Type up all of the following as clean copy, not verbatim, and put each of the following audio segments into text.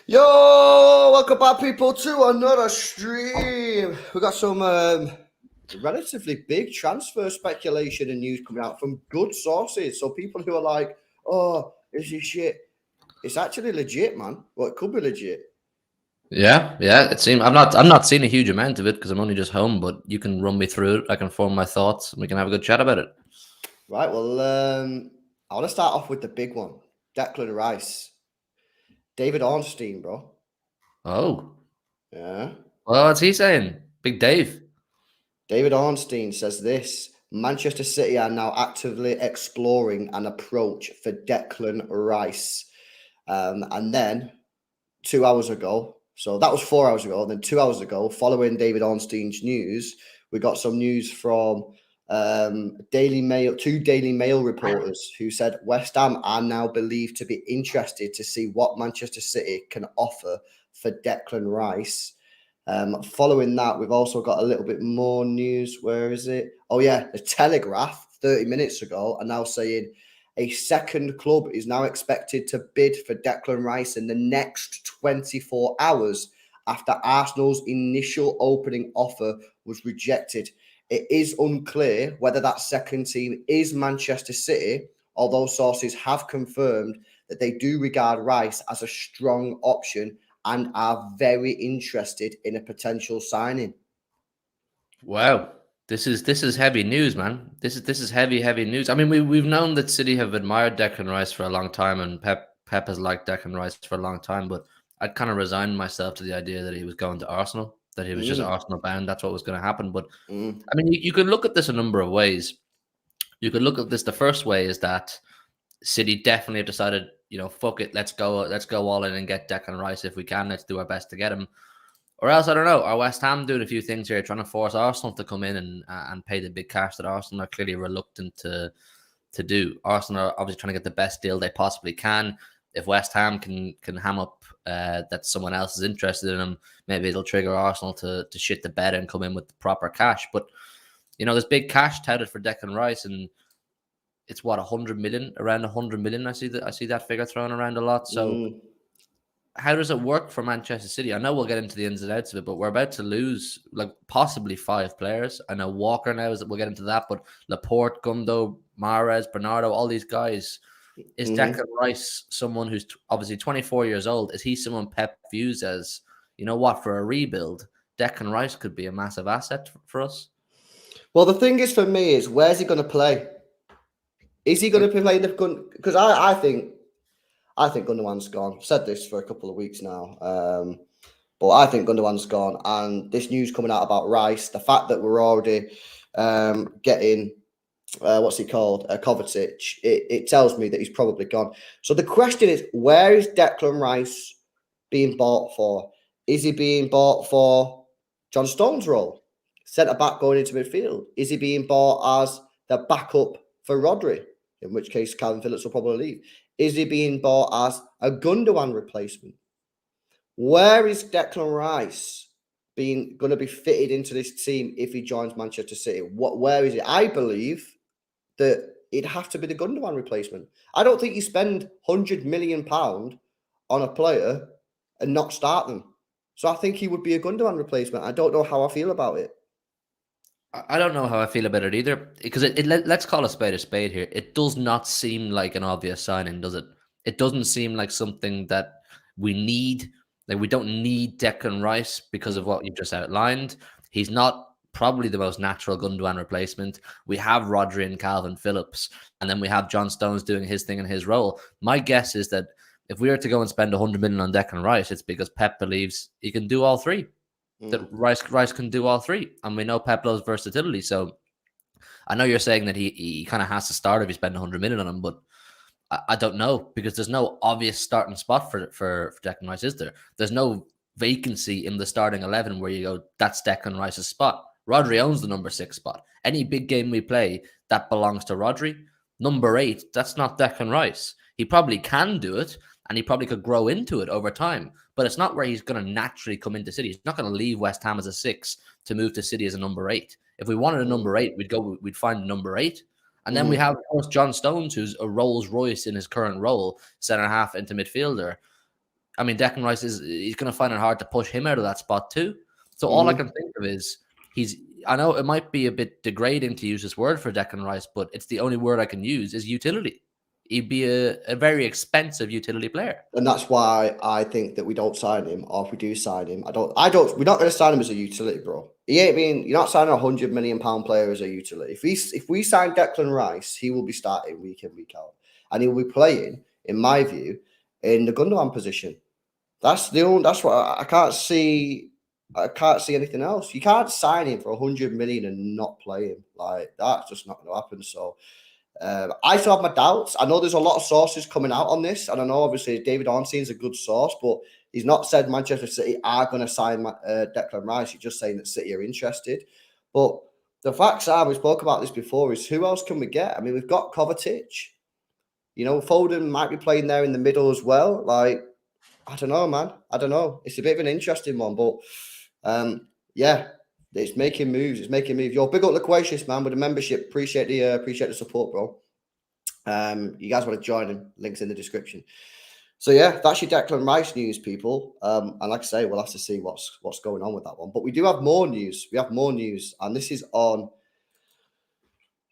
Yo, welcome back, people, to another stream. We got some relatively big transfer speculation and news coming out from good sources. So people who are like, "Oh, this is shit," it's actually legit, man. Well, it could be legit. Yeah. It seems I'm not seeing a huge amount of it because I'm only just home. But you can run me through it. I can form my thoughts, and we can have a good chat about it. Right. Well, I want to start off with the big one: Declan Rice, David Ornstein, bro. Oh, yeah. Well, what's he saying? Big Dave. David Ornstein says this: Manchester City are now actively exploring an approach for Declan Rice. And then 2 hours ago, so that was 4 hours ago, then 2 hours ago, following David Ornstein's news, we got some news from Daily Mail, two Daily Mail reporters who said West Ham are now believed to be interested to see what Manchester City can offer for Declan Rice. Following that, we've also got a little bit more news. Where is it? Oh, yeah, the Telegraph 30 minutes ago are now saying a second club is now expected to bid for Declan Rice in the next 24 hours after Arsenal's initial opening offer was rejected. It is unclear whether that second team is Manchester City although sources have confirmed that they do regard Rice as a strong option and are very interested in a potential signing. Wow. This is heavy news, man. This is heavy news. I mean, we've known that City have admired Declan Rice for a long time, and Pep has liked Declan Rice for a long time. But I'd kind of resigned myself to the idea that he was going to Arsenal, that he was just Arsenal bound. That's what was going to happen. But I mean, you could look at this a number of ways. You could look at this. The first way is that City definitely have decided, fuck it, let's go all in and get Declan Rice if we can. Let's do our best to get him. Or else, I don't know, are West Ham doing a few things here, trying to force Arsenal to come in and pay the big cash that Arsenal are clearly reluctant to do. Arsenal are obviously trying to get the best deal they possibly can. If West Ham can ham up that someone else is interested in him, maybe it'll trigger Arsenal to shit the bed and come in with the proper cash. But, there's big cash touted for Declan Rice, and it's what, 100 million, around 100 million. I see that figure thrown around a lot. So how does it work for Manchester City? I know we'll get into the ins and outs of it, but we're about to lose possibly 5 players. I know Walker now we'll get into that, but Laporte, Gundo, Mahrez, Bernardo, all these guys. Is Declan Rice someone who's obviously 24 years old? Is he someone Pep views as, for a rebuild, Declan Rice could be a massive asset for us? Well, the thing is for me is, where's he going to play? Is he going to play the gun? Because I think Gundogan's gone. I've said this for a couple of weeks now, but I think Gundogan's gone. And this news coming out about Rice, the fact that we're already getting what's he called, Kovacic, it tells me that he's probably gone. So the question is, where is Declan Rice being bought for? Is he being bought for John Stones' role, centre back going into midfield? Is he being bought as the backup for Rodri, in which case Calvin Phillips will probably leave? Is he being bought as a Gundogan replacement? Where is Declan Rice going to be fitted into this team if he joins Manchester City? Where is it? I believe that it'd have to be the Gundogan replacement. I don't think you spend £100 million on a player and not start them. So I think he would be a Gundogan replacement. I don't know how I feel about it. I don't know how I feel about it either, because let's call a spade here. It does not seem like an obvious signing, does it? It doesn't seem like something that we need. Like, we don't need Declan Rice because of what you've just outlined. He's not probably the most natural Gundogan replacement. We have Rodri and Calvin Phillips, and then we have John Stones doing his thing in his role. My guess is that if we were to go and spend 100 million on Declan Rice, it's because Pep believes he can do all three. That Rice can do all three, and we know Pep loves versatility. So I know you're saying that he kind of has to start if you spend 100 million on him, but I don't know, because there's no obvious starting spot for Declan Rice, is there? There's no vacancy in the starting 11 where you go, that's Declan Rice's spot. Rodri owns the number 6 spot. Any big game we play, that belongs to Rodri. Number 8, that's not Declan Rice. He probably can do it, and he probably could grow into it over time, but it's not where he's going to naturally come into City. He's not going to leave West Ham as a 6 to move to City as a number 8. If we wanted a number 8, we'd find a number 8. And then we have, of course, John Stones, who's a Rolls Royce in his current role, centre half into midfielder. I mean, Declan Rice he's going to find it hard to push him out of that spot too. So all I can think of is I know it might be a bit degrading to use this word for Declan Rice, but it's the only word I can use, is utility. He'd be a very expensive utility player. And that's why I think that we don't sign him, or if we do sign him, we're not going to sign him as a utility, bro. You're not signing £100 million player as a utility. If we sign Declan Rice, he will be starting week in, week out. And he will be playing, in my view, in the Gundogan position. That's what I can't see. I can't see anything else. You can't sign him for 100 million and not play him. Like, that's just not going to happen. So I still have my doubts. I know there's a lot of sources coming out on this, and I know obviously David Ornstein's a good source, but he's not said Manchester City are going to sign Declan Rice. He's just saying that City are interested. But the facts are, we spoke about this before, is who else can we get? I mean, we've got Kovacic. Foden might be playing there in the middle as well. Like, I don't know, man. I don't know. It's a bit of an interesting one, but yeah, it's making moves. Yo, big up Loquacious, man, with the membership. Appreciate the support, bro. You guys want to join him? Links in the description. So yeah, that's your Declan Rice news, people. And like I say, we'll have to see what's going on with that one. But we do have more news. And this is on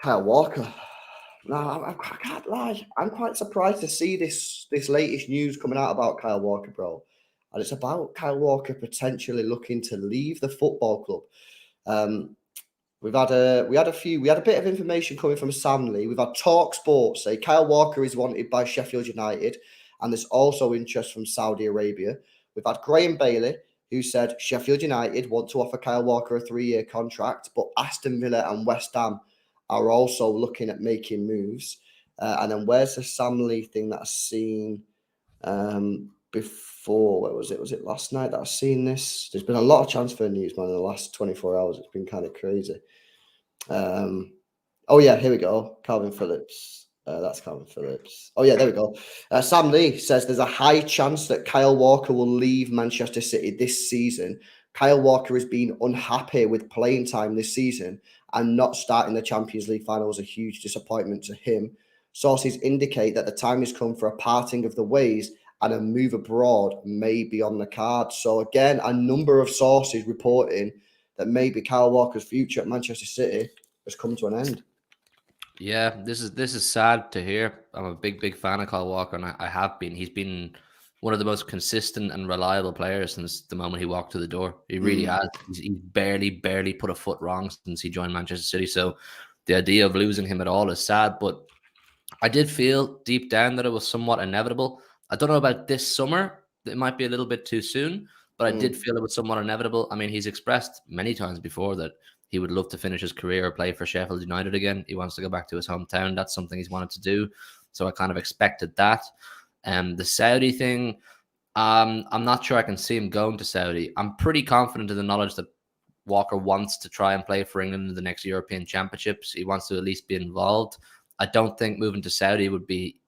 Kyle Walker. No, I can't lie. I'm quite surprised to see this latest news coming out about Kyle Walker, bro. And it's about Kyle Walker potentially looking to leave the football club. Um, we had a bit of information coming from Sam Lee. We've had Talk Sports say Kyle Walker is wanted by Sheffield United, and there's also interest from Saudi Arabia. We've had Graham Bailey, who said Sheffield United want to offer Kyle Walker a 3-year contract, but Aston Villa and West Ham are also looking at making moves. And then where's the Sam Lee thing that I've seen before? Where was it? Was it last night that I've seen this? There's been a lot of transfer news, man, in the last 24 hours. It's been kind of crazy. Oh yeah, here we go. Calvin Phillips. That's Calvin Phillips. Oh yeah, there we go. Sam Lee says there's a high chance that Kyle Walker will leave Manchester City this season. Kyle Walker has been unhappy with playing time this season, and not starting the Champions League final was a huge disappointment to him. Sources indicate that the time has come for a parting of the ways, and a move abroad may be on the card. So again, a number of sources reporting that maybe Kyle Walker's future at Manchester City has come to an end. Yeah, this is sad to hear. I'm a big fan of Kyle Walker, and I have been. He's been one of the most consistent and reliable players since the moment he walked to the door. He really has. He's barely put a foot wrong since he joined Manchester City. So the idea of losing him at all is sad. But I did feel deep down that it was somewhat inevitable. I don't know about this summer. It might be a little bit too soon, but I did feel it was somewhat inevitable. I mean, he's expressed many times before that he would love to finish his career or play for Sheffield United again. He wants to go back to his hometown. That's something he's wanted to do. So I kind of expected that. The Saudi thing, I'm not sure I can see him going to Saudi. I'm pretty confident in the knowledge that Walker wants to try and play for England in the next European Championships. He wants to at least be involved. I don't think moving to Saudi would be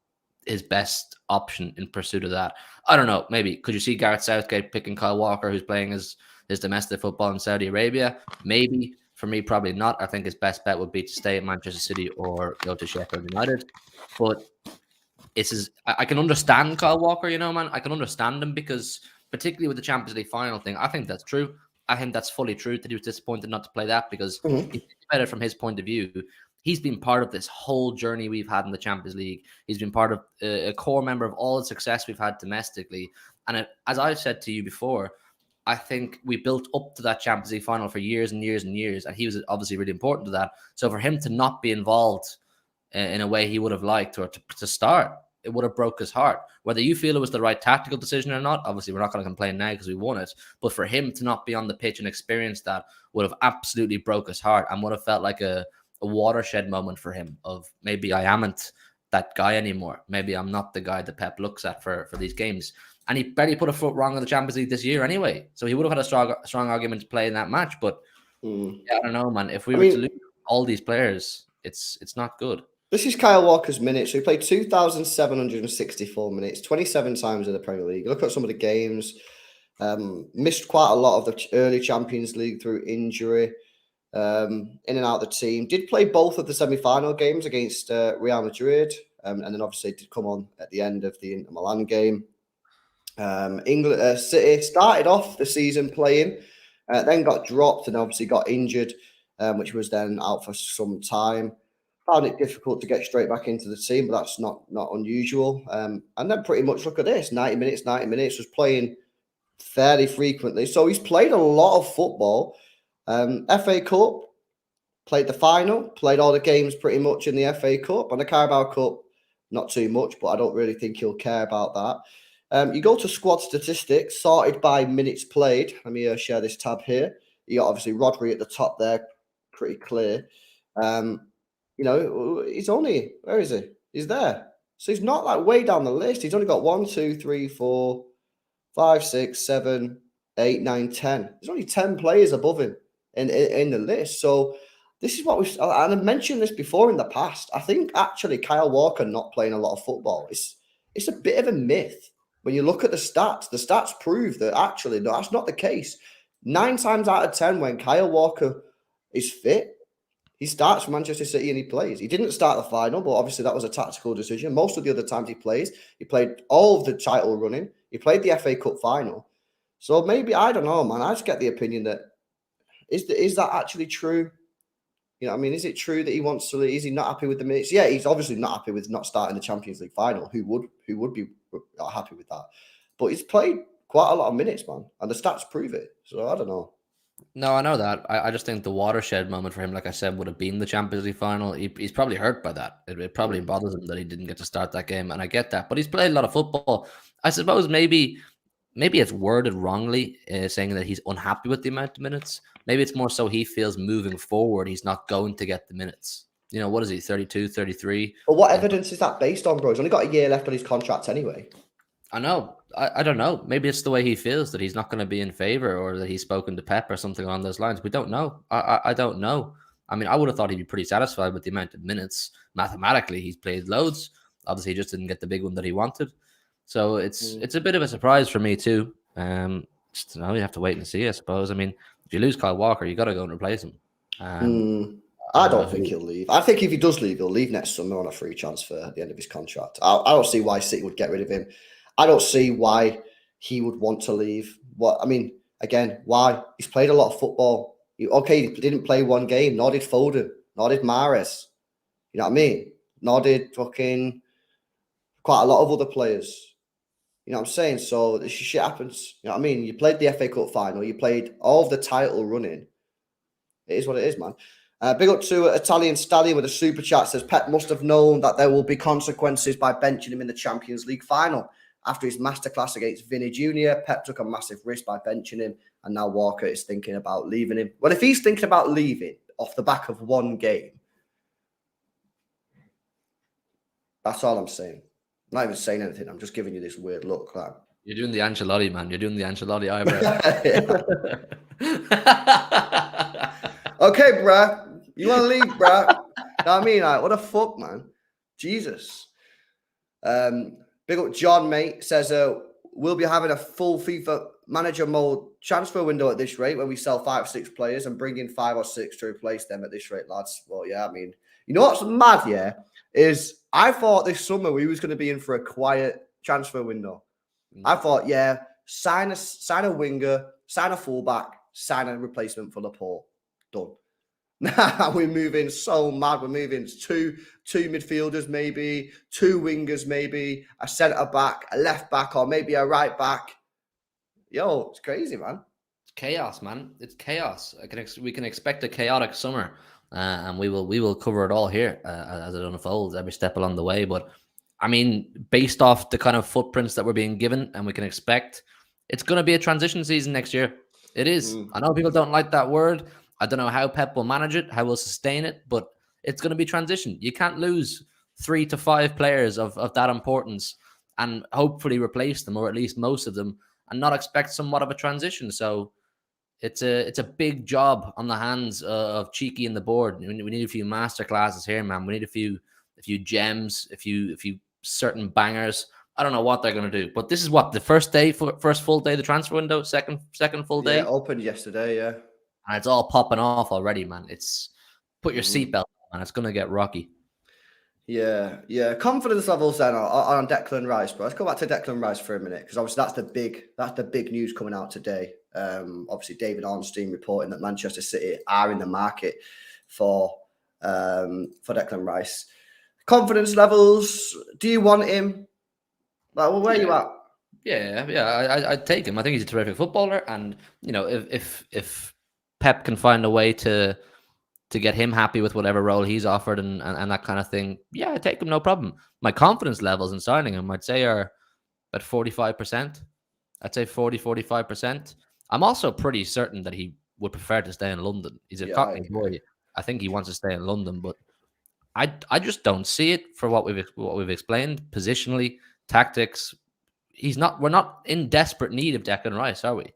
his best option in pursuit of that. I don't know. Maybe could you see Gareth Southgate picking Kyle Walker, who's playing his domestic football in Saudi Arabia? Maybe. For me, probably not. I think his best bet would be to stay at Manchester City or go to Sheffield United. But I can understand Kyle Walker, man. I can understand him because particularly with the Champions League final thing, I think that's true. I think that's fully true that he was disappointed not to play that because if you think about it from his point of view, he's been part of this whole journey we've had in the Champions League. He's been part of a core member of all the success we've had domestically. And as I've said to you before, I think we built up to that Champions League final for years and years and years. And he was obviously really important to that. So for him to not be involved in a way he would have liked or to start, it would have broke his heart. Whether you feel it was the right tactical decision or not, obviously we're not going to complain now because we won it. But for him to not be on the pitch and experience that would have absolutely broke his heart and would have felt like a watershed moment for him of maybe I amn't that guy anymore. Maybe I'm not the guy that Pep looks at for these games. And he barely put a foot wrong in the Champions League this year anyway. So he would have had a strong argument to play in that match. But yeah, I don't know, man. If we were to lose all these players, it's not good. This is Kyle Walker's minutes. So he played 2,764 minutes, 27 times in the Premier League. Look at some of the games. Missed quite a lot of the early Champions League through injury. In and out of the team. Did play both of the semi-final games against Real Madrid. And then obviously did come on at the end of the Inter Milan game. England City started off the season playing, then got dropped and obviously got injured, which was then out for some time. Found it difficult to get straight back into the team, but that's not unusual. And then pretty much look at this: 90 minutes, was playing fairly frequently. So he's played a lot of football. FA Cup, played the final, played all the games pretty much in the FA Cup, and the Carabao Cup, not too much, but I don't really think he'll care about that. You go to squad statistics, sorted by minutes played. Let me share this tab here. You got obviously Rodri at the top there, pretty clear. He's only, where is he? He's there. So he's not like way down the list. He's only got 1, 2, 3, 4, 5, 6, 7, 8, 9, 10. There's only 10 players above him in the list. So this is what we've, and I've mentioned this before in the past. I think actually Kyle Walker not playing a lot of football, it's a bit of a myth. When you look at the stats prove that actually no, that's not the case. 9 times out of 10 when Kyle Walker is fit, he starts for Manchester City and he plays. He didn't start the final, but obviously that was a tactical decision. Most of the other times he played all of the title running. He played the FA Cup final. So maybe, I don't know, man. I just get the opinion that is that actually true? You know what I mean? Is it true that he wants to leave? Is he not happy with the minutes? Yeah, he's obviously not happy with not starting the Champions League final. Who would be not happy with that? But he's played quite a lot of minutes, man. And the stats prove it. So I don't know. No, I know that. I just think the watershed moment for him, like I said, would have been the Champions League final. He's probably hurt by that. It probably bothers him that he didn't get to start that game, and I get that. But he's played a lot of football. I suppose maybe it's worded wrongly, saying that he's unhappy with the amount of minutes. Maybe it's more so he feels moving forward he's not going to get the minutes. You know, what is he, 32, 33? But what evidence is that based on, bro? He's only got a year left on his contract anyway. I know. I don't know. Maybe it's the way he feels that he's not going to be in favor, or that he's spoken to Pep or something along those lines. We don't know. I don't know. I mean, I would have thought he'd be pretty satisfied with the amount of minutes. Mathematically, he's played loads. Obviously, he just didn't get the big one that he wanted. So it's a bit of a surprise for me too. Just, you have to wait and see, I suppose. I mean, if you lose Kyle Walker, you got to go and replace him. I don't think he'll leave. I think if he does leave, he'll leave next summer on a free transfer at the end of his contract. I don't see why City would get rid of him. I don't see why he would want to leave. Again, why? He's played a lot of football. He didn't play one game, nor did Foden, nor did Mahrez. You know what I mean? Nor did fucking quite a lot of other players. You know what I'm saying? So this shit happens. You know what I mean? You played the FA Cup final. You played all of the title running. It is what it is, man. Big up to Italian Stallion with a super chat. Says Pep must have known that there will be consequences by benching him in the Champions League final. After his masterclass against Vinny Jr., Pep took a massive risk by benching him, and now Walker is thinking about leaving him. Well, if he's thinking about leaving off the back of one game, that's all I'm saying. I'm not even saying anything. I'm just giving you this weird look. Like. You're doing the Ancelotti, man. You're doing the Ancelotti eyebrow. Okay, bruh. You want to leave, bruh? You know what I mean? Like, what the fuck, man? Jesus. Big up John, mate. Says, we'll be having a full FIFA manager mode transfer window at this rate when we sell 5 or 6 players and bring in 5 or 6 to replace them at this rate, lads. Well, yeah, I mean, you know what's mad, yeah, is I thought this summer we was going to be in for a quiet transfer window. I thought, yeah, sign a winger, sign a fullback, sign a replacement for Laporte. Done. Now we're moving so mad. We're moving two midfielders, maybe 2 wingers, maybe a centre back, a left back, or maybe a right back. Yo, it's crazy, man. It's chaos, man. It's chaos. We can expect a chaotic summer, and we will cover it all here as it unfolds every step along the way. But I mean, based off the kind of footprints that we're being given, and we can expect, it's going to be a transition season next year. It is. I know people don't like that word. I don't know how Pep will manage it, how we'll sustain it, but it's going to be transition. You can't lose 3 to 5 players of that importance and hopefully replace them, or at least most of them, and not expect somewhat of a transition. So it's a big job on the hands of Cheeky and the board. We need a few master classes here, man. We need a few gems, a few certain bangers. I don't know what they're going to do, but this is what the first full day of the transfer window, second full day. Yeah, opened yesterday, yeah. And it's all popping off already, man. It's put your seatbelt on. It's going to get rocky. Yeah. Confidence levels then on Declan Rice, bro. Let's go back to Declan Rice for a minute, because obviously that's the big news coming out today. Obviously David Ornstein reporting that Manchester City are in the market for Declan Rice. Confidence levels. Do you want him? Like, well, where are you at? Yeah. I'd take him. I think he's a terrific footballer, and you know, if Pep can find a way to get him happy with whatever role he's offered and that kind of thing, yeah, I'd take him, no problem. My confidence levels in signing him, I'd say, are at 45%. I'd say 45%. I'm also pretty certain that he would prefer to stay in London. He's a Cockney boy. I think he wants to stay in London, but I just don't see it for what we've explained positionally, tactics. We're not in desperate need of Declan Rice, are we?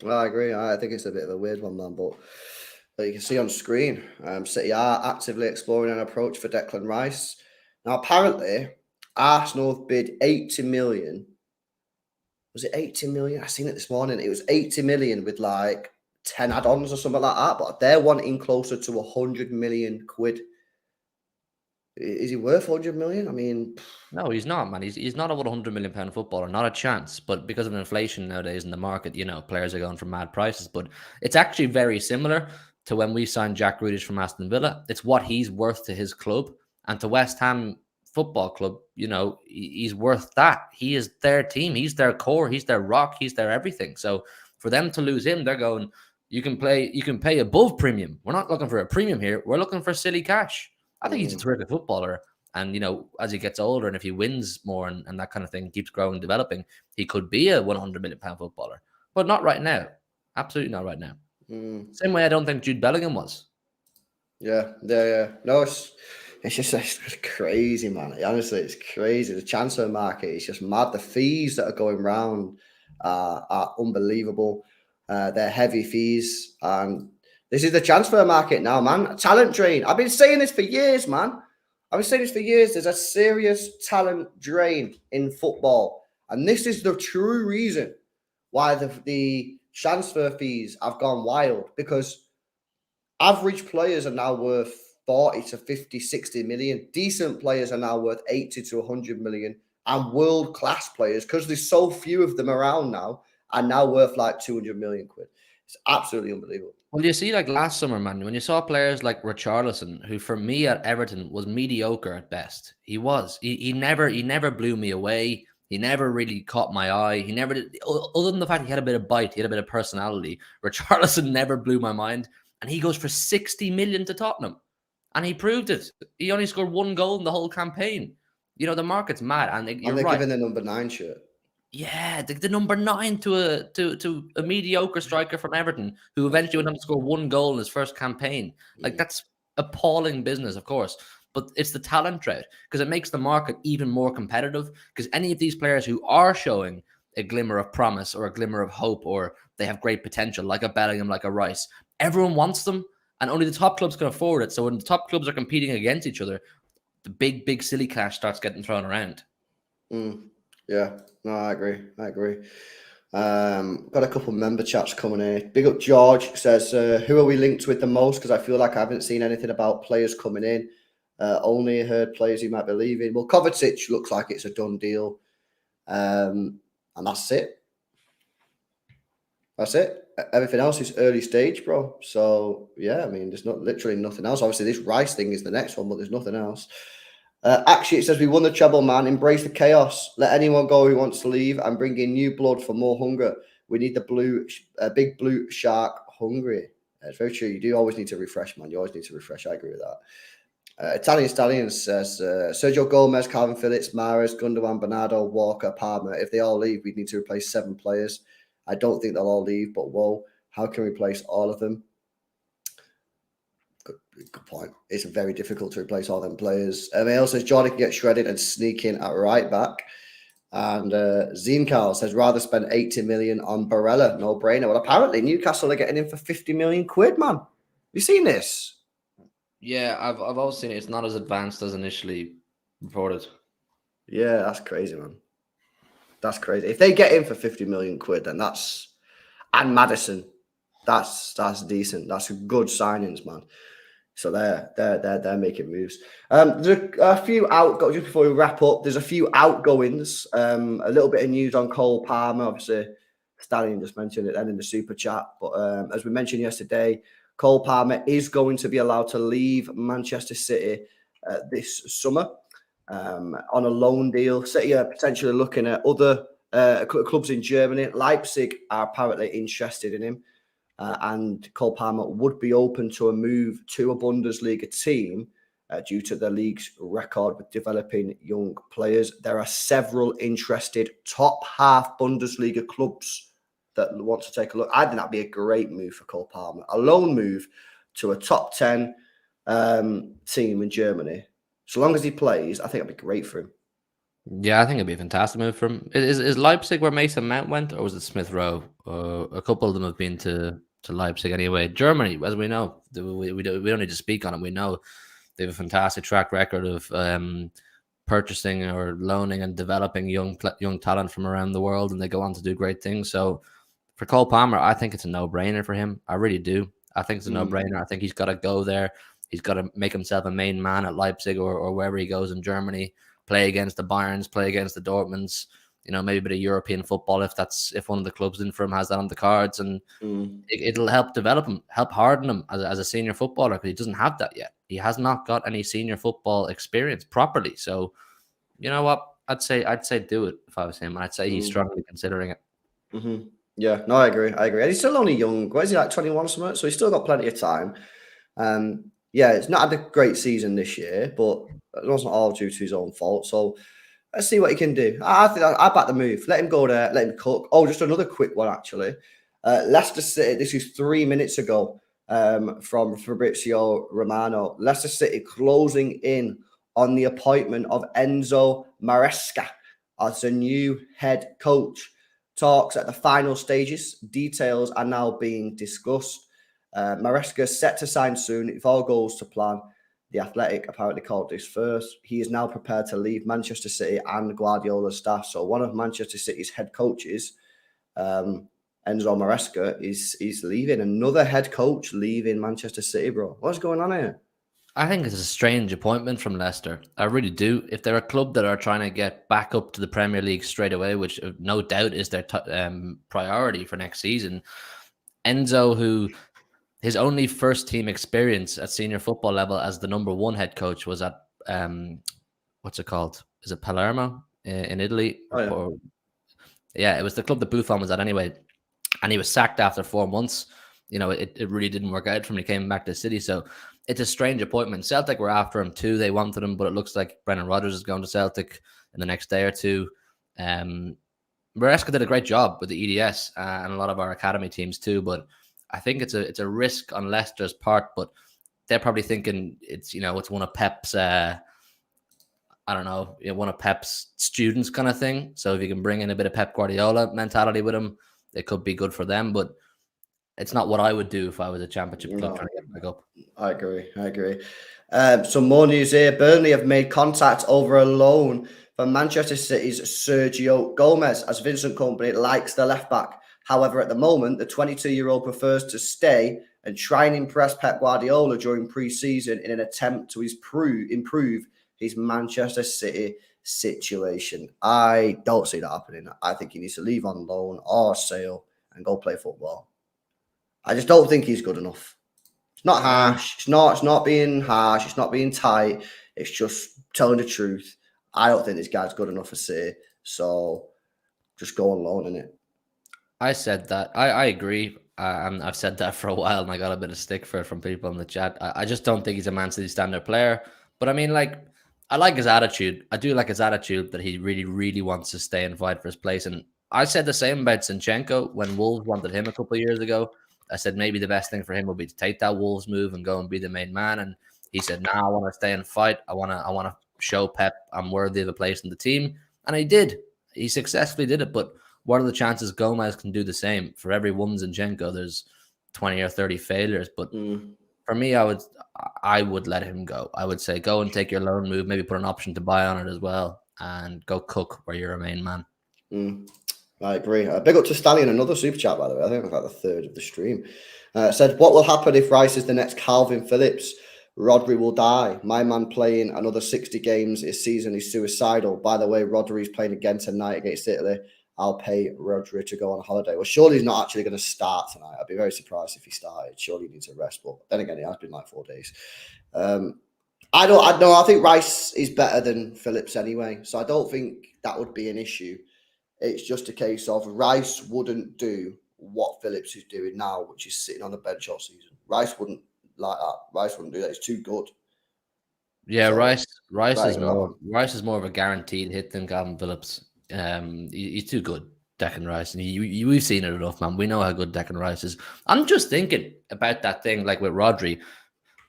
Well, I agree. I think it's a bit of a weird one, man, but you can see on screen, City are actively exploring an approach for Declan Rice. Now, apparently, Arsenal have bid 80 million. Was it 80 million? I seen it this morning. It was 80 million with like 10 add-ons or something like that, but they're wanting closer to 100 million quid. Is he worth 100 million? I mean, no, he's not, man. He's not a £100 million footballer, not a chance. But because of inflation nowadays in the market, you know, players are going for mad prices. But it's actually very similar to when we signed Jack Grealish from Aston Villa. It's what he's worth to his club, and to West Ham Football Club. He's worth that. He is their team. He's their core. He's their rock. He's their everything. So for them to lose him, they're going, you can pay above premium. We're not looking for a premium here. We're looking for silly cash. I think he's a terrific footballer. And, as he gets older and if he wins more and that kind of thing keeps growing and developing, he could be a £100 million footballer. But not right now. Absolutely not right now. Same way I don't think Jude Bellingham was. Yeah. No, it's just crazy, man. Honestly, it's crazy. The transfer market is just mad. The fees that are going around are unbelievable. They're heavy fees. And this is the transfer market now, man. Talent drain. I've been saying this for years, man. There's a serious talent drain in football. And this is the true reason why the transfer fees have gone wild, because average players are now worth 40 to 50, 60 million. Decent players are now worth 80 to 100 million. And world-class players, because there's so few of them around now, are now worth like 200 million quid. It's absolutely unbelievable. Well, you see, like last summer, man, when you saw players like Richarlison, who for me at Everton was mediocre at best. He was. He never blew me away. He never really caught my eye. He never did, other than the fact he had a bit of bite, he had a bit of personality. Richarlison never blew my mind. And he goes for 60 million to Tottenham. And he proved it. He only scored 1 goal in the whole campaign. The market's mad. And they're right. Giving the number 9 shirt. Yeah, the number 9 to a mediocre striker from Everton who eventually went on to score 1 goal in his first campaign. Like, that's appalling business, of course. But it's the talent drought, because it makes the market even more competitive, because any of these players who are showing a glimmer of promise or a glimmer of hope, or they have great potential, like a Bellingham, like a Rice, everyone wants them, and only the top clubs can afford it. So when the top clubs are competing against each other, the big silly cash starts getting thrown around. Yeah, no, I agree. Got a couple of member chats coming in. Big up George says, who are we linked with the most? Because I feel like I haven't seen anything about players coming in. Only heard players he might be leaving. Well, Kovacic looks like it's a done deal. And that's it. Everything else is early stage, bro. So, yeah, I mean, there's literally nothing else. Obviously, this Rice thing is the next one, but there's nothing else. Actually, it says we won the treble, man. Embrace the chaos. Let anyone go who wants to leave, and bring in new blood for more hunger. We need the big blue shark hungry. It's very true. You do always need to refresh, man. You always need to refresh. I agree with that. Italian Stallion says Sergio Gomez, Calvin Phillips, Mahrez, Gundogan, Bernardo, Walker, Palmer. If they all leave, we'd need to replace 7 players. I don't think they'll all leave, but whoa, how can we replace all of them? Good point. It's very difficult to replace all them players. Emil says Jordan can get shredded and sneak in at right back. And Zinkarl says rather spend 80 million on Barella. No brainer. Well, apparently Newcastle are getting in for 50 million quid, man. You seen this? Yeah, I've always seen it. It's not as advanced as initially reported. Yeah, that's crazy, man. That's crazy. If they get in for 50 million quid, then that's, and Maddison, that's decent. That's good signings, man. So they're making moves. There's a few just before we wrap up. There's a few outgoings. A little bit of news on Cole Palmer. Obviously, Stallion just mentioned it then in the super chat. But as we mentioned yesterday, Cole Palmer is going to be allowed to leave Manchester City this summer on a loan deal. City are potentially looking at other clubs in Germany. Leipzig are apparently interested in him. And Cole Palmer would be open to a move to a Bundesliga team due to the league's record with developing young players. There are several interested top half Bundesliga clubs that want to take a look. I think that'd be a great move for Cole Palmer. A loan move to a top 10 team in Germany. So long as he plays, I think it'd be great for him. Yeah, I think it'd be a fantastic move for him. Is Leipzig where Mason Mount went, or was it Smith Rowe? A couple of them have been to Leipzig anyway. Germany, as we know, we don't need to speak on it. We know they have a fantastic track record of purchasing or loaning and developing young talent from around the world, and they go on to do great things. So for Cole Palmer, I think it's a no-brainer for him. I really do. I think it's a no-brainer. I think he's got to go there. He's got to make himself a main man at Leipzig or wherever he goes in Germany. Play against the Bayerns, play against the Dortmunds. maybe a bit of European football if one of the clubs in for him has that on the cards, and it'll help develop him, help harden him as a senior footballer, because he doesn't have that yet. He has not got any senior football experience properly. So, you know what? I'd say do it if I was him. I'd say he's strongly considering it. Yeah, no, I agree. And he's still only young. What is he, like 21 or something? So he's still got plenty of time. Yeah, it's not had a great season this year, but it wasn't all due to his own fault. So let's see what he can do. I think I back the move. Let him go there. Let him cook. Oh, just another quick one, actually. Leicester City, this is 3 minutes ago from Fabrizio Romano. Leicester City closing in on the appointment of Enzo Maresca as the new head coach. Talks at the final stages. Details are now being discussed. Maresca is set to sign soon if all goes to plan. The Athletic apparently called this first. He is now prepared to leave Manchester City and Guardiola's staff. So one of Manchester City's head coaches, Enzo Maresca, is leaving. Another head coach leaving Manchester City, bro. What's going on here? I think it's a strange appointment from Leicester. I really do. If they're a club that are trying to get back up to the Premier League straight away, which no doubt is their priority for next season, Enzo, who his only first team experience at senior football level as the number one head coach was at what's it called? Is it Palermo in Italy? Yeah, it was the club that Buffon was at anyway, and he was sacked after 4 months. It really didn't work out for him. He came back to City, so it's a strange appointment. Celtic were after him too. They wanted him, but it looks like Brendan Rodgers is going to Celtic in the next day or two. Maresca did a great job with the EDS and a lot of our academy teams too, but I think it's a risk on Leicester's part. But they're probably thinking it's one of Pep's one of Pep's students kind of thing. So if you can bring in a bit of Pep Guardiola mentality with him, it could be good for them. But it's not what I would do if I was a championship club trying to get back up. I agree. Some more news here. Burnley have made contact over a loan for Manchester City's Sergio Gomez, as Vincent Kompany likes the left back. However, at the moment, the 22-year-old prefers to stay and try and impress Pep Guardiola during pre-season in an attempt to improve his Manchester City situation. I don't see that happening. I think he needs to leave on loan or sale and go play football. I just don't think he's good enough. It's not harsh. It's not being harsh. It's not being tight. It's just telling the truth. I don't think this guy's good enough for City. So just go on loan, innit? I said that. I agree. I've said that for a while, and I got a bit of stick for it from people in the chat. I just don't think he's a Man City standard player. But I mean, I like his attitude. I do like his attitude that he really, really wants to stay and fight for his place. And I said the same about Zinchenko when Wolves wanted him a couple of years ago. I said maybe the best thing for him would be to take that Wolves move and go and be the main man. And he said, "Nah, I want to stay and fight. I want to show Pep I'm worthy of a place in the team." And he did. He successfully did it. But what are the chances Gomez can do the same? For every one Zinchenko, there's 20 or 30 failures. But for me, I would let him go. I would say go and take your loan move, maybe put an option to buy on it as well, and go cook where you're a main man. I agree. Big up to Stallion, another super chat, by the way. I think it's like the third of the stream. Said, what will happen if Rice is the next Calvin Phillips? Rodri will die. My man playing another 60 games this season is suicidal. By the way, Rodri's playing again tonight against Italy. I'll pay Rodri to go on holiday. Well, surely he's not actually going to start tonight. I'd be very surprised if he started. Surely he needs a rest. But then again, it has been like 4 days. I know. I think Rice is better than Phillips anyway. So I don't think that would be an issue. It's just a case of Rice wouldn't do what Phillips is doing now, which is sitting on the bench all season. Rice wouldn't like that. Rice wouldn't do that. It's too good. Yeah, so, Rice is more of a guaranteed hit than Calvin Phillips. He's too good, Declan Rice, and we've seen it enough, man. We know how good Declan Rice is. I'm just thinking about that thing, like with Rodri.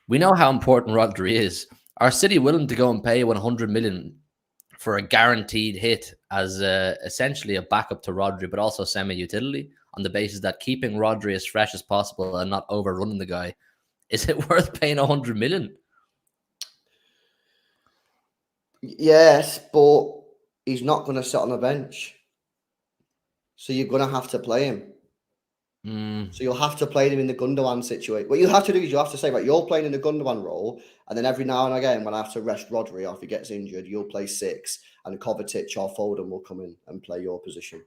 We know how important Rodri is. Are City willing to go and pay 100 million for a guaranteed hit as essentially a backup to Rodri, but also semi-utility, on the basis that keeping Rodri as fresh as possible and not overrunning the guy? Is it worth paying 100 million? Yes, but he's not going to sit on the bench. So you're going to have to play him. So you'll have to play him in the Gundogan situation. What you have to do is you have to say, right, you're playing in the Gundogan role, and then every now and again, when I have to rest Rodri or if he gets injured, you'll play 6, and Kovacic or Foden will come in and play your position.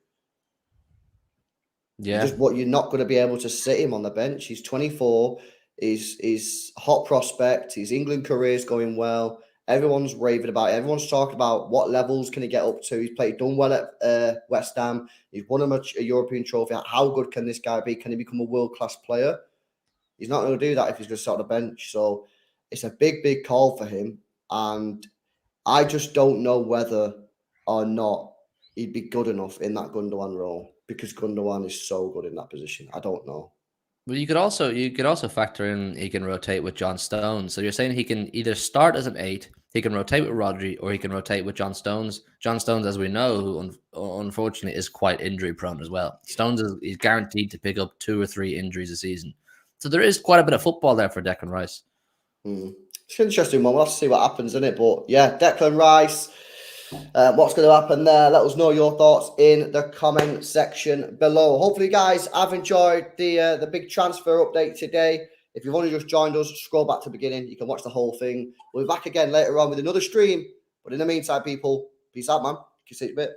Yeah. You're not going to be able to sit him on the bench. He's 24. He's hot prospect. His England career is going well. Everyone's raving about it. Everyone's talking about what levels can he get up to. He's done well at West Ham. He's won a European trophy. How good can this guy be? Can he become a world-class player? He's not going to do that if he's going to sit on the bench. So it's a big, big call for him. And I just don't know whether or not he'd be good enough in that Gundogan role because Gundogan is so good in that position. I don't know. Well, you could also factor in he can rotate with John Stones. So you're saying he can either start as an 8, he can rotate with Rodri, or he can rotate with John Stones. John Stones, as we know, who unfortunately is quite injury prone as well. Stones is guaranteed to pick up 2 or 3 injuries a season. So there is quite a bit of football there for Declan Rice. It's an interesting one. We'll have to see what happens in it. But yeah, Declan Rice. What's going to happen there? Let us know your thoughts in the comment section below. Hopefully, you guys have enjoyed the big transfer update today. If you've only just joined us, scroll back to the beginning. You can watch the whole thing. We'll be back again later on with another stream. But in the meantime, people, peace out, man. Kiss it a bit.